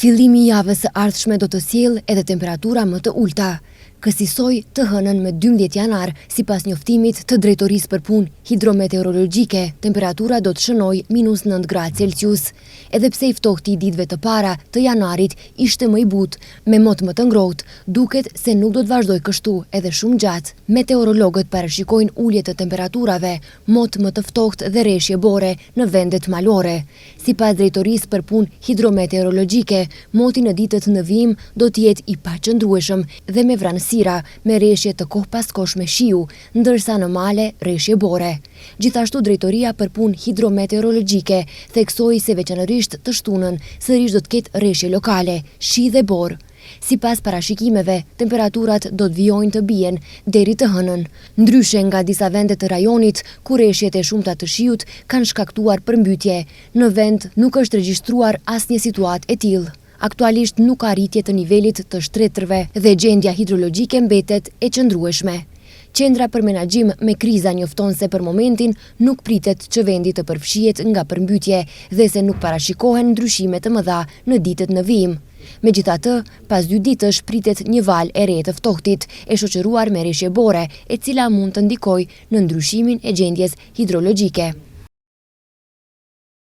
Fillimi i javës së ardhshme do të sjellë edhe temperatura më të ulta. Kësaj të hënën me 12 janar, sipas njoftimit të Drejtorisë për Punë Hidrometeorologjike, temperatura do të shënojë -9 gradë Celsius. Edhe pse i ftohti i ditëve të para të janarit ishte më i butë, me mot më të ngrohtë, duket se nuk do të vazhdojë kështu edhe shumë gjatë. Meteorologët parashikojnë ulje të temperaturave, mot më të ftohtë dhe rreshje bore në vendet malore. Sipas Drejtorisë për Punë Hidrometeorologjike, moti në ditët në vijim do të jetë i paqëndrueshëm dhe me vranësira, me rreshje të kohë pas kosh me shiu, ndërsa në male rreshje bore. Gjithashtu Drejtoria për Punë Hidrometeorologjike theksoi se veçanërisht të shtunën sërish do të ketë rreshje lokale, shi dhe borë. Sipas parashikimeve, temperaturat do të vijojnë të bien deri të hënën. Ndryshe nga disa vende të rajonit, ku rreshjet e shumta të shiut kanë shkaktuar përmbytje, në vend nuk është regjistruar asnjë situatë e tillë. Aktualisht nuk ka rritje të nivelit të shtretërve dhe gjendja hidrologjike mbetet e qëndrueshme. Qendra për menaxhim me kriza njofton se për momentin nuk pritet që vendi të përfshihet nga përmbytje dhe se nuk parashikohen ndryshime të mëdha në ditët në vijim. Megjithatë, pas 2 ditësh pritet një valë e re të ftohtit, e shoqëruar me rreshje bore, e cila mund të ndikojë në ndryshimin e gjendjes hidrologjike.